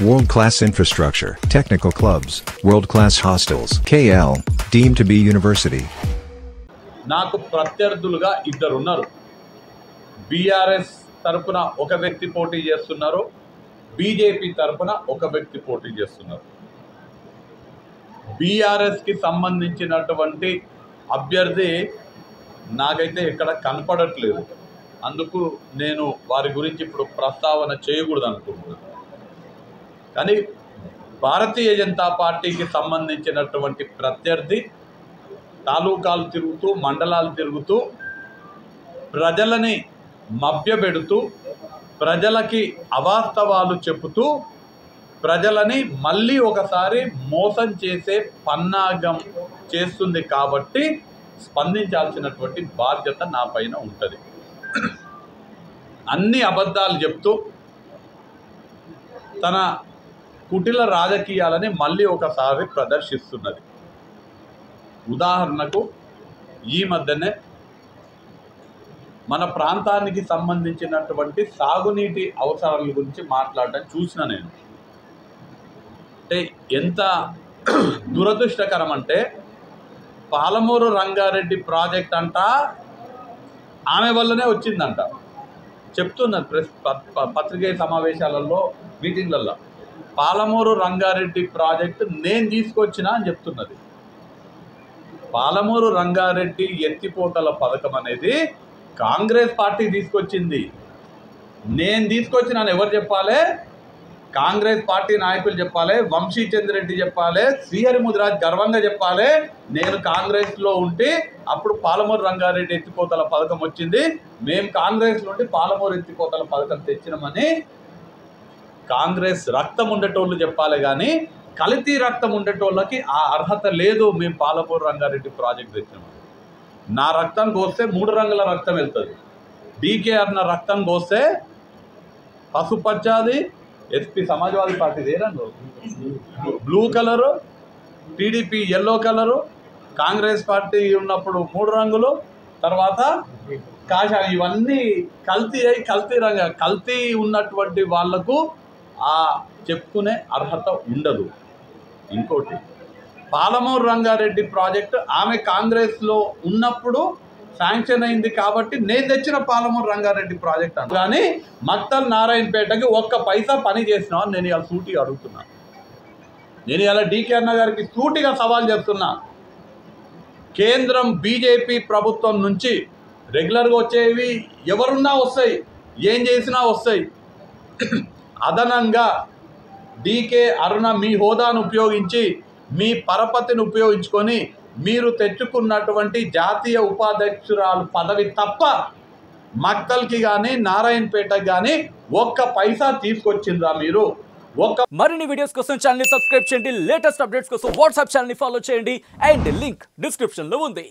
World-class infrastructure, technical clubs, world-class hostels. KL, deemed to be university. నాకు ప్రత్యర్థులుగా ఇద్దరు ఉన్నారు. BRS తరపున ఒక వ్యక్తి పోటీ చేస్తున్నారు, బీజేపీ తరపున ఒక వ్యక్తి పోటీ చేస్తున్నారు. బీఆర్ఎస్కి సంబంధించినటువంటి అభ్యర్థి నాకైతే ఎక్కడ కనపడట్లేదు. అందుకు నేను వారి గురించి ఇప్పుడు ప్రస్తావన చేయకూడదు అనుకుంటున్నాను. కానీ భారతీయ జనతా పార్టీకి సంబంధించినటువంటి ప్రత్యర్థి తాలూకాలు తిరుగుతూ, మండలాలు తిరుగుతూ, ప్రజలని మభ్యపెడుతూ, ప్రజలకి అవాస్తవాలు చెబుతూ, ప్రజలని మళ్ళీ ఒకసారి మోసం చేసే పన్నాగం చేస్తుంది. కాబట్టి స్పందించాల్సినటువంటి బాధ్యత నా పైన ఉంటుంది. అన్ని అబద్ధాలు చెప్తూ తన కుటిల రాజకీయాలని మళ్ళీ ఒకసారి ప్రదర్శిస్తున్నది. ఉదాహరణకు ఈ మధ్యనే మన ప్రాంతానికి సంబంధించినటువంటి సాగునీటి అవసరాల గురించి మాట్లాడటం చూసిన నేను. అంటే ఎంత దురదృష్టకరం అంటే, పాలమూరు రంగారెడ్డి ప్రాజెక్ట్ అంట ఆమె వల్లనే వచ్చిందంట చెప్తున్నది. పత్రికేయ సమావేశాలలో, మీటింగ్లలో పాలమూరు రంగారెడ్డి ప్రాజెక్టు నేను తీసుకొచ్చినా అని చెప్తున్నది. పాలమూరు రంగారెడ్డి ఎత్తిపోతల పథకం అనేది కాంగ్రెస్ పార్టీ తీసుకొచ్చింది. నేను తీసుకొచ్చినాను ఎవరు చెప్పాలి? కాంగ్రెస్ పార్టీ నాయకులు చెప్పాలి, వంశీచంద్రెడ్డి చెప్పాలి, శ్రీహరిముదిరాజ్ గర్వంగా చెప్పాలి. నేను కాంగ్రెస్లో ఉంటే అప్పుడు పాలమూరు రంగారెడ్డి ఎత్తిపోతల పథకం వచ్చింది, మేము కాంగ్రెస్లో ఉండి పాలమూరు ఎత్తిపోతల పథకం తెచ్చినామని కాంగ్రెస్ రక్తం ఉండేటోళ్ళు చెప్పాలి. కానీ కల్తీ రక్తం ఉండేటోళ్ళకి ఆ అర్హత లేదు. మేము పాలమూరు రంగారెడ్డి ప్రాజెక్ట్ తెచ్చినాము. నా రక్తం కోస్తే 3 రంగుల రక్తం వెళ్తుంది. డీకేఆర్ నా రక్తం కోస్తే పసుపచ్చది, ఎస్పీ సమాజ్వాదీ పార్టీది ఏ రంగు? Blue colour, TDP yellow colour, Congress party ఉన్నప్పుడు 3 రంగులు, తర్వాత కాషాయం. ఇవన్నీ కల్తీ కల్తీ ఉన్నటువంటి వాళ్లకు ఆ చెప్పుకునే అర్హత ఉండదు. ఇంకోటి, పాలమూరు రంగారెడ్డి ప్రాజెక్టు ఆమె కాంగ్రెస్లో ఉన్నప్పుడు శాంక్షన్ అయింది కాబట్టి నేను తెచ్చిన పాలమూరు రంగారెడ్డి ప్రాజెక్ట్ అంట. కానీ మక్తల్ నారాయణపేటకి ఒక్క పైసా పని చేసినా నేను ఇలా సూటిగా అడుగుతున్నా. నేను ఇలా డీకే అన్న గారికి సూటిగా సవాల్ చేస్తున్నా. కేంద్రం బీజేపీ ప్రభుత్వం నుంచి రెగ్యులర్గా వచ్చేవి ఎవరున్నా వస్తాయి, ఏం చేసినా వస్తాయి. అదనంగా డీకే అరుణ మీ హోదాను ఉపయోగించి, మీ పరపతిని ఉపయోగించుకొని మీరు తెచ్చుకున్నటువంటి జాతీయ ఉపాధ్యక్షురాలు పదవి తప్ప మక్తల్కి కానీ నారాయణపేటకి కానీ ఒక్క పైసా తీసుకొచ్చిందా మీరు? మరిన్ని వీడియోస్ కోసం ఛానల్ ని సబ్స్క్రైబ్ చేయండి. లేటెస్ట్ అప్డేట్స్ కోసం వాట్సాప్ ఛానల్ ని ఫాలో చేయండి. అండ్ లింక్ డిస్క్రిప్షన్ లో ఉంది.